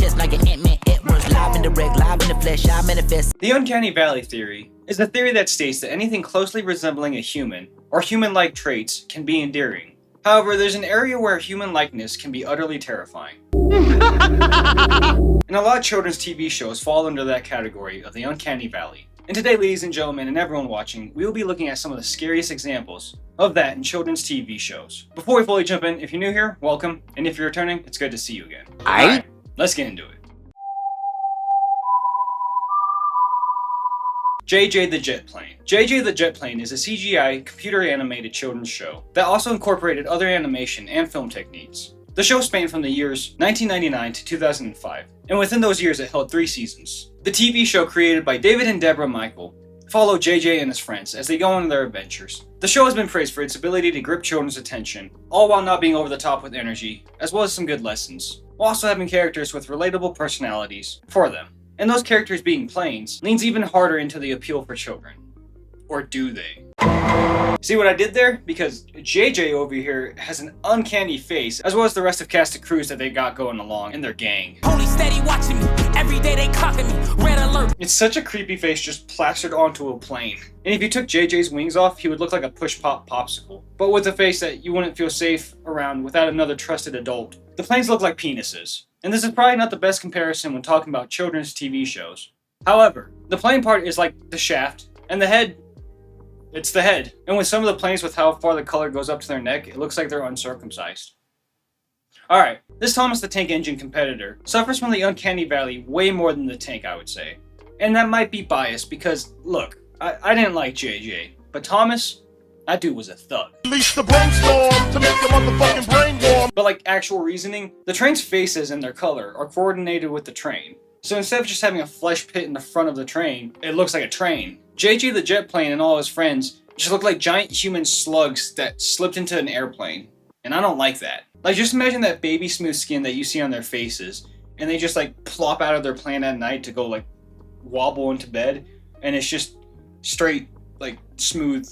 chest like an Ant-Man. Edwards, live in the wreck, live in the flesh, I manifest. The Uncanny Valley theory is a theory that states that anything closely resembling a human, or human-like traits, can be endearing. However, there's an area where human-likeness can be utterly terrifying. And a lot of children's TV shows fall under that category of the Uncanny Valley. And today, ladies and gentlemen, and everyone watching, we will be looking at some of the scariest examples of that in children's TV shows. Before we fully jump in, if you're new here, welcome, and if you're returning, it's good to see you again. Alright, let's get into it. JJ the Jet Plane. JJ the Jet Plane is a CGI, computer-animated children's show that also incorporated other animation and film techniques. The show spanned from the years 1999 to 2005, and within those years it held 3 seasons. The TV show, created by David and Deborah Michael, followed JJ and his friends as they go on their adventures. The show has been praised for its ability to grip children's attention, all while not being over the top with energy, as well as some good lessons, while also having characters with relatable personalities for them. And those characters being planes leans even harder into the appeal for children. Or do they? See what I did there? Because JJ over here has an uncanny face, as well as the rest of cast and crews that they got going along in their gang. Only steady watching me, every day they clocking me, red alert. It's such a creepy face just plastered onto a plane. And if you took JJ's wings off, he would look like a push-pop popsicle, but with a face that you wouldn't feel safe around without another trusted adult. The planes look like penises. And this is probably not the best comparison when talking about children's TV shows. However, the plane part is like the shaft, and the head, it's the head. And with some of the planes with how far the color goes up to their neck, it looks like they're uncircumcised. Alright, this Thomas the Tank Engine competitor suffers from the Uncanny Valley way more than the Tank, I would say. And that might be biased because, look, I didn't like JJ, but Thomas, that dude was a thug. Unleash the brainstorm to make the motherfucking brain warm. But like actual reasoning, the train's faces and their color are coordinated with the train. So instead of just having a flesh pit in the front of the train, it looks like a train. JJ the Jet Plane and all his friends just look like giant human slugs that slipped into an airplane. And I don't like that. Like, just imagine that baby smooth skin that you see on their faces, and they just like plop out of their plane at night to go like wobble into bed, and it's just straight like smooth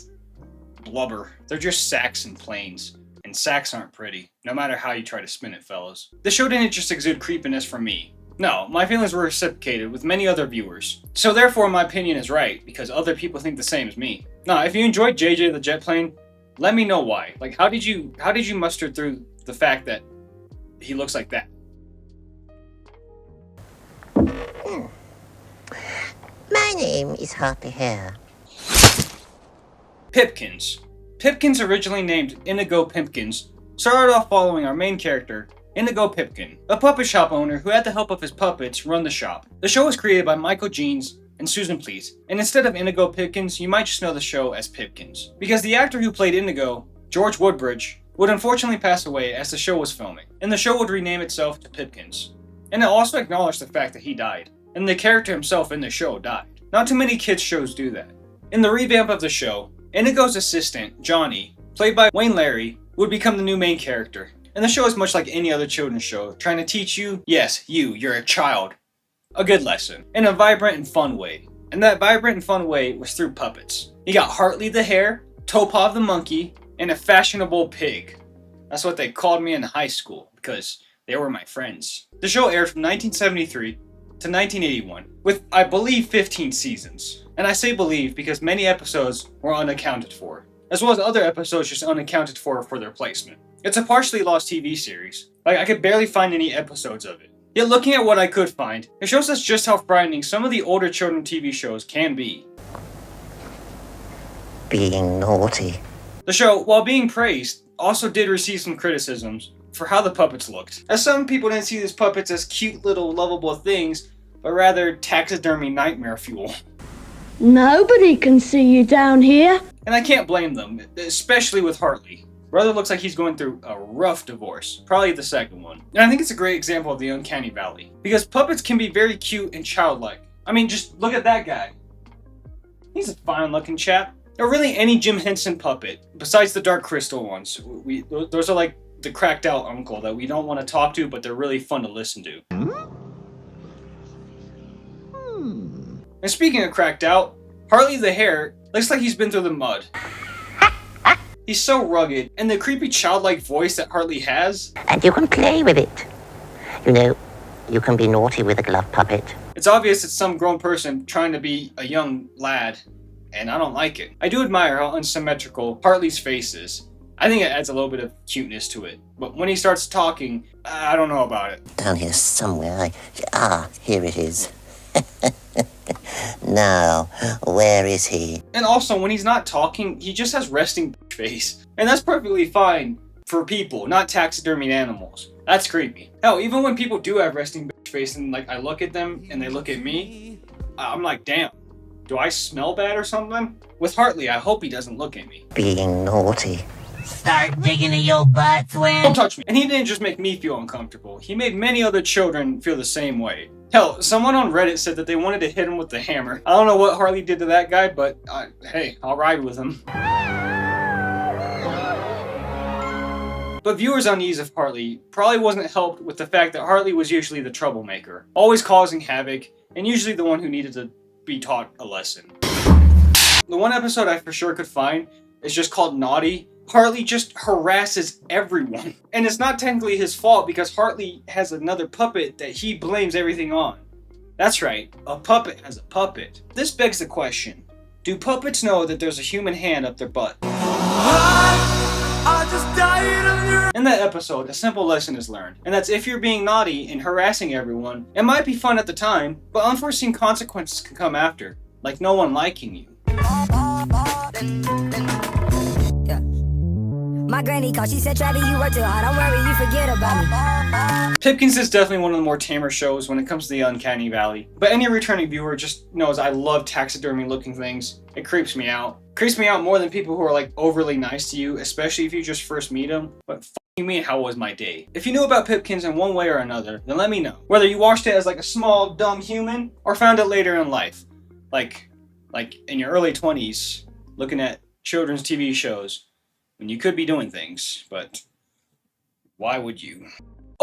blubber. They're just sacks and planes. And sacks aren't pretty, no matter how you try to spin it, fellas. The show didn't just exude creepiness from me. No, my feelings were reciprocated with many other viewers. So therefore my opinion is right, because other people think the same as me. Now, if you enjoyed JJ the Jet Plane, let me know why. Like, how did you muster through the fact that he looks like that? My name is Happy Hair. Pipkins. Pipkins, originally named Indigo Pipkins, started off following our main character, Indigo Pipkin, a puppet shop owner who had the help of his puppets run the shop. The show was created by Michael Jeans and Susan Pleat, and instead of Indigo Pipkins, you might just know the show as Pipkins. Because the actor who played Indigo, George Woodbridge, would unfortunately pass away as the show was filming, and the show would rename itself to Pipkins. And it also acknowledged the fact that he died, and the character himself in the show died. Not too many kids shows do that. In the revamp of the show, Indigo's assistant, Johnny, played by Wayne Larry, would become the new main character. And the show is much like any other children's show, trying to teach you, yes, you're a child, a good lesson, in a vibrant and fun way. And that vibrant and fun way was through puppets. You got Hartley the hare, Topov the monkey, and a fashionable pig. That's what they called me in high school, because they were my friends. The show aired from 1973 to 1981, with, I believe, 15 seasons. And I say believe because many episodes were unaccounted for, as well as other episodes just unaccounted for their placement. It's a partially lost TV series. Like, I could barely find any episodes of it. Yet looking at what I could find, it shows us just how frightening some of the older children TV shows can be. Being naughty. The show, while being praised, also did receive some criticisms for how the puppets looked, as some people didn't see these puppets as cute little lovable things, but rather taxidermy nightmare fuel. Nobody can see you down here. And I can't blame them, especially with Hartley. Brother looks like he's going through a rough divorce, probably the second one. And I think it's a great example of the Uncanny Valley, because puppets can be very cute and childlike. I mean, just look at that guy. He's a fine looking chap. Or really any Jim Henson puppet, besides the Dark Crystal ones. Those are like the cracked out uncle that we don't want to talk to, but they're really fun to listen to. And speaking of cracked out, Hartley the hare looks like he's been through the mud. He's so rugged, and the creepy childlike voice that Hartley has. And you can play with it. You know, You can be naughty with a glove puppet. It's obvious it's some grown person trying to be a young lad, and I don't like it. I do admire how unsymmetrical Hartley's face is. I think it adds a little bit of cuteness to it. But when he starts talking, I don't know about it. Down here somewhere. Here it is. Now, where is he? And also, when he's not talking, he just has resting face. And that's perfectly fine for people, not taxidermied animals. That's creepy. Hell, even when people do have resting face and like I look at them and they look at me, I'm like, damn, do I smell bad or something? With Hartley, I hope he doesn't look at me. Being naughty. Start digging in your butt, twin. Don't touch me. And he didn't just make me feel uncomfortable. He made many other children feel the same way. Hell, someone on Reddit said that they wanted to hit him with the hammer. I don't know what Hartley did to that guy, but hey, I'll ride with him. But viewers' unease of Hartley probably wasn't helped with the fact that Hartley was usually the troublemaker, always causing havoc, and usually the one who needed to be taught a lesson. The one episode I for sure could find is just called Naughty. Hartley just harasses everyone. And it's not technically his fault because Hartley has another puppet that he blames everything on. That's right, a puppet has a puppet. This begs the question, do puppets know that there's a human hand up their butt? In that episode, a simple lesson is learned, and that's if you're being naughty and harassing everyone, it might be fun at the time, but unforeseen consequences can come after, like no one liking you. My granny called, she said, Travis, you work too hard, don't worry, you forget about me. Pipkins is definitely one of the more tamer shows when it comes to the Uncanny Valley, but any returning viewer just knows I love taxidermy looking things. It creeps me out. Creeps me out more than people who are like overly nice to you, especially if you just first meet them. But f you mean, how was my day? If you knew about Pipkins in one way or another, then let me know. Whether you watched it as like a small, dumb human, or found it later in life. Like in your early 20s, looking at children's TV shows, when you could be doing things, but why would you?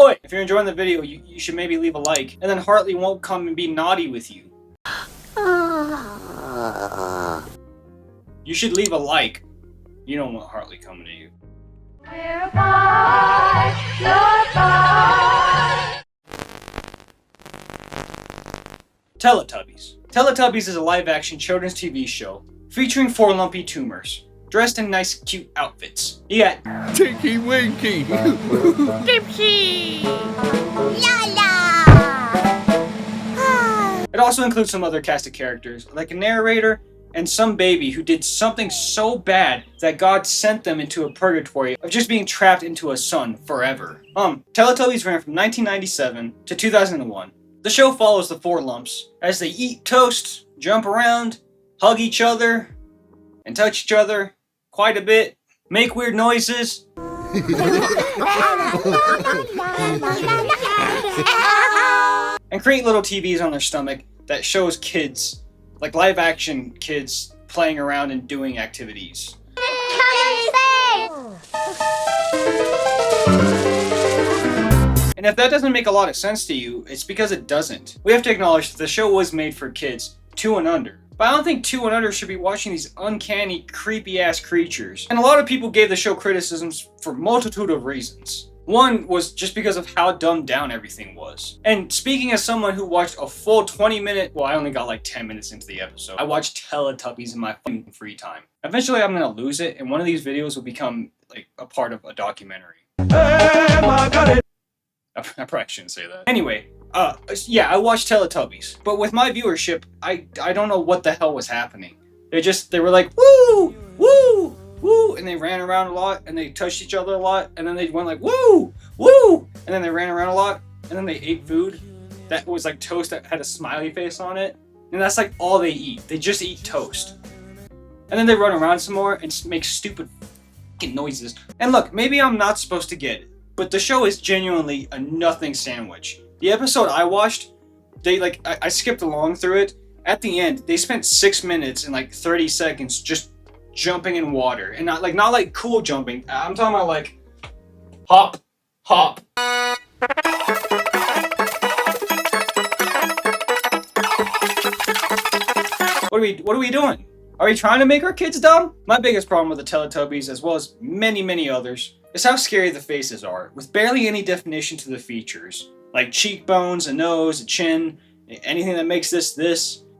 Oi! If you're enjoying the video, you should maybe leave a like, and then Hartley won't come and be naughty with you. You should leave a like. You don't want Hartley coming to you. Teletubbies. Teletubbies is a live-action children's TV show featuring 4 lumpy tumors, dressed in nice, cute outfits. You got Tinky Winky. It also includes some other cast of characters, like a narrator and some baby who did something so bad that God sent them into a purgatory of just being trapped into a sun forever. Teletubbies ran from 1997 to 2001. The show follows the 4 lumps as they eat toast, jump around, hug each other, and touch each other quite a bit, make weird noises. And create little TVs on their stomach that shows kids, like live action kids, playing around and doing activities. And if that doesn't make a lot of sense to you, it's because it doesn't. We have to acknowledge that the show was made for kids 2 and under. But I don't think 2 and under should be watching these uncanny, creepy-ass creatures. And a lot of people gave the show criticisms for a multitude of reasons. One was just because of how dumbed down everything was. And speaking as someone who watched a full 20-minute, well, I only got like 10 minutes into the episode. I watched Teletubbies in my free time. Eventually, I'm gonna lose it, and one of these videos will become like a part of a documentary. I probably shouldn't say that. Anyway, yeah, I watched Teletubbies, but with my viewership, I don't know what the hell was happening. They were like, woo, woo, woo, and they ran around a lot, and they touched each other a lot, and then they went like, woo, woo, and then they ran around a lot, and then they ate food that was like toast that had a smiley face on it, and that's like all they eat. They just eat toast. And then they run around some more and make stupid fucking noises. And look, maybe I'm not supposed to get it, but the show is genuinely a nothing sandwich. The episode I watched, I skipped along through it. At the end, they spent 6 minutes and like 30 seconds just jumping in water. And not like cool jumping. I'm talking about like hop, hop. What are we doing? Are we trying to make our kids dumb? My biggest problem with the Teletubbies, as well as many, many others, is how scary the faces are, with barely any definition to the features. like cheekbones, a nose, a chin, anything that makes this.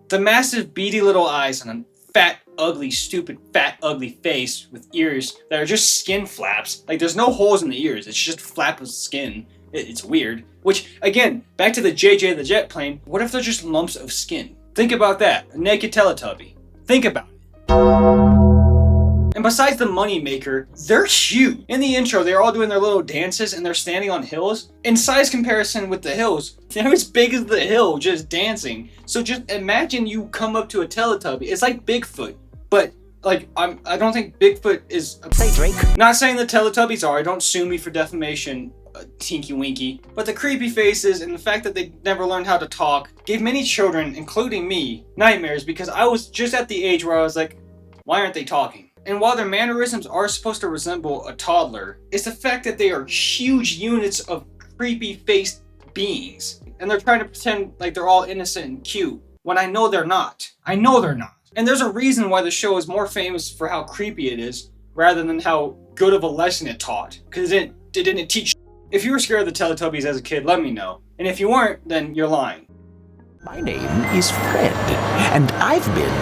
The massive beady little eyes and a fat, ugly, stupid, fat, ugly face with ears that are just skin flaps. Like, there's no holes in the ears, it's just flap of skin. It's weird. Which, again, back to the JJ the Jet plane, what if they're just lumps of skin? Think about that, a naked Teletubby. Think about it. And besides the money maker, they're huge. In the intro, they're all doing their little dances and they're standing on hills. In size comparison with the hills, they're as big as the hill just dancing. So just imagine you come up to a Teletubby. It's like Bigfoot, but like I don't think Bigfoot is. Say Drake. Not saying the Teletubbies are. Don't sue me for defamation, Tinky Winky. But the creepy faces and the fact that they never learned how to talk gave many children, including me, nightmares because I was just at the age where I was like, why aren't they talking? And while their mannerisms are supposed to resemble a toddler, it's the fact that they are huge units of creepy-faced beings. And they're trying to pretend like they're all innocent and cute, when I know they're not. I know they're not. And there's a reason why the show is more famous for how creepy it is, rather than how good of a lesson it taught. Because it didn't teach. If you were scared of the Teletubbies as a kid, let me know. And if you weren't, then you're lying. My name is Fred, and I've been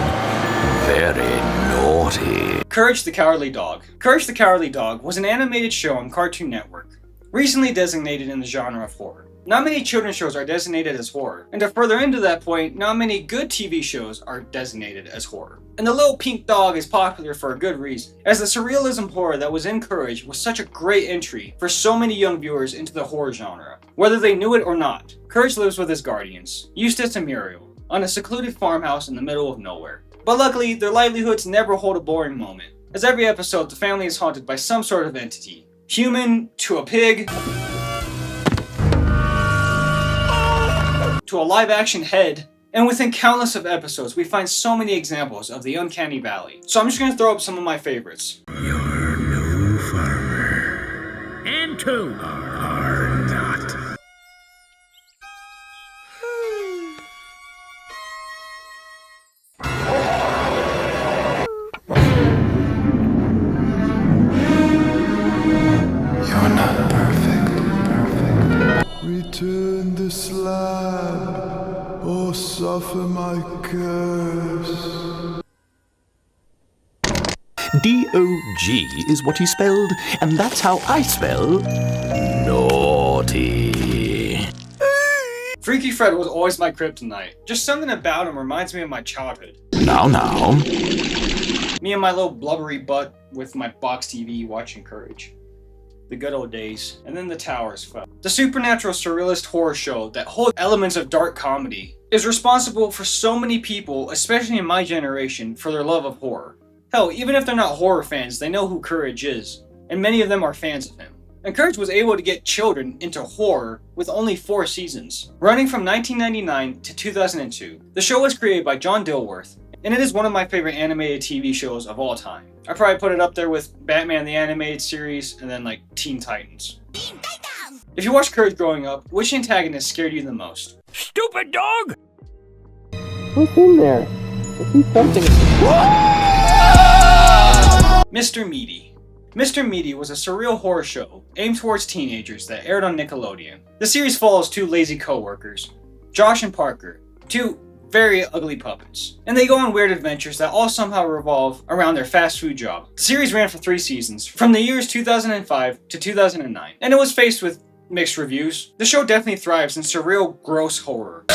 very naughty. Courage the Cowardly Dog. Courage the Cowardly Dog was an animated show on Cartoon Network, recently designated in the genre of horror. Not many children's shows are designated as horror, and to further into that point, not many good TV shows are designated as horror. And the little pink dog is popular for a good reason, as the surrealism horror that was in Courage was such a great entry for so many young viewers into the horror genre, whether they knew it or not. Courage lives with his guardians, Eustace and Muriel, on a secluded farmhouse in the middle of nowhere. But luckily, their livelihoods never hold a boring moment, as every episode the family is haunted by some sort of entity. Human, to a pig, to a live-action head, and within countless of episodes we find so many examples of the Uncanny Valley. So I'm just going to throw up some of my favorites. You're no farmer. And two are not. Return the slab, or suffer my curse. D-O-G is what he spelled, and that's how I spell naughty. Freaky Fred was always my kryptonite. Just something about him reminds me of my childhood. Now. Me and my little blubbery butt with my box TV watching Courage. The good old days. And then the towers fell. The supernatural surrealist horror show that holds elements of dark comedy is responsible for so many people, especially in my generation, for their love of horror. Hell, even if they're not horror fans, they know who Courage is, and many of them are fans of him. And Courage was able to get children into horror with only 4 seasons, running from 1999 to 2002. The show was created by John Dilworth, and it is one of my favorite animated TV shows of all time. I probably put it up there with Batman the Animated Series and then like Teen Titans. If you watched Courage growing up, which antagonist scared you the most? Stupid dog! What's in there? I see something. Mr. Meaty. Mr. Meaty was a surreal horror show aimed towards teenagers that aired on Nickelodeon. The series follows 2 lazy co-workers, Josh and Parker, 2 very ugly puppets, and they go on weird adventures that all somehow revolve around their fast food job. The series ran for 3 seasons, from the years 2005 to 2009, and it was faced with mixed reviews. The show definitely thrives in surreal, gross horror.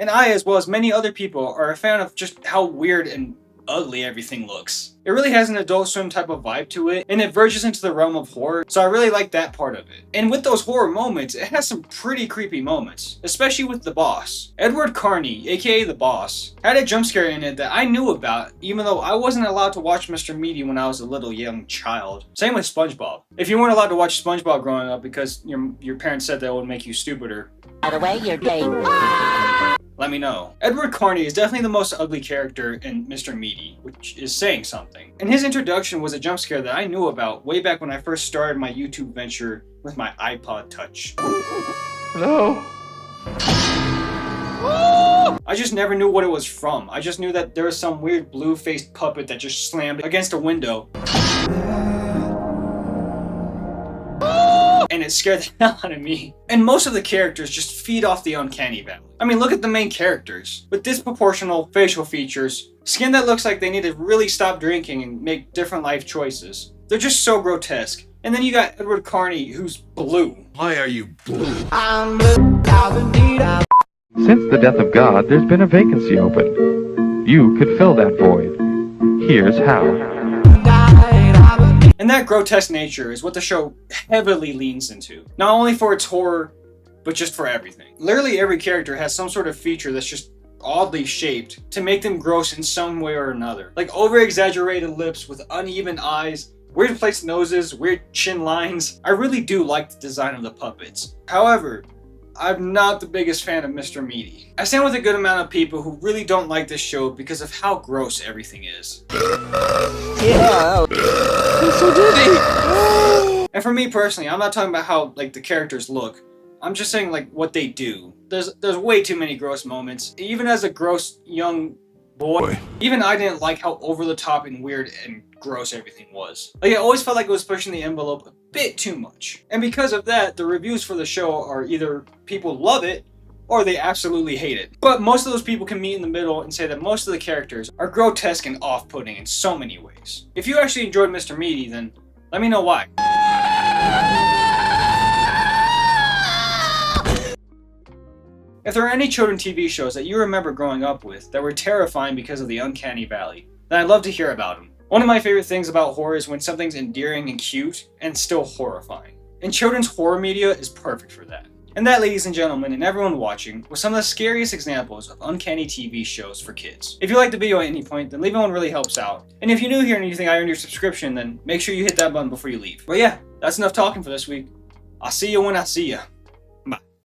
And I, as well as many other people, are a fan of just how weird and ugly everything looks. It really has an Adult Swim type of vibe to it, and it verges into the realm of horror, so I really like that part of it. And with those horror moments, it has some pretty creepy moments, especially with the boss. Edward Carney, aka the boss, had a jump scare in it that I knew about, even though I wasn't allowed to watch Mr. Meaty when I was a little young child. Same with SpongeBob. If you weren't allowed to watch SpongeBob growing up because your parents said that would make you stupider, By the way, you're gay. let me know. Edward Carney is definitely the most ugly character in Mr. Meaty, which is saying something. And his introduction was a jump scare that I knew about way back when I first started my YouTube venture with my iPod Touch. Hello? I just never knew what it was from. I just knew that there was some weird blue-faced puppet that just slammed against a window and it scared the hell out of me. And most of the characters just feed off the Uncanny Valley. I mean, look at the main characters. With disproportional facial features, skin that looks like they need to really stop drinking and make different life choices. They're just so grotesque. And then you got Edward Carney, who's blue. Why are you blue? Since the death of God, there's been a vacancy open. You could fill that void. Here's how. And that grotesque nature is what the show heavily leans into. Not only for its horror, but just for everything. Literally every character has some sort of feature that's just oddly shaped to make them gross in some way or another. Like over-exaggerated lips with uneven eyes, weird placed noses, weird chin lines. I really do like the design of the puppets. However, I'm not the biggest fan of Mr. Meaty. I stand with a good amount of people who really don't like this show because of how gross everything is. And for me personally, I'm not talking about how like the characters look. I'm just saying like what they do. There's way too many gross moments. Even as a gross young boy, even I didn't like how over the top and weird and gross everything was. Like I always felt like it was pushing the envelope a bit too much. And because of that, the reviews for the show are either people love it or they absolutely hate it. But most of those people can meet in the middle and say that most of the characters are grotesque and off-putting in so many ways. If you actually enjoyed Mr. Meaty, then let me know why. If there are any children TV shows that you remember growing up with that were terrifying because of the Uncanny Valley, then I'd love to hear about them. One of my favorite things about horror is when something's endearing and cute and still horrifying. And children's horror media is perfect for that. And that, ladies and gentlemen, and everyone watching, was some of the scariest examples of uncanny TV shows for kids. If you liked the video at any point, then leaving one really helps out. And if you're new here and you think I earned your subscription, then make sure you hit that button before you leave. But yeah, that's enough talking for this week. I'll see you when I see you.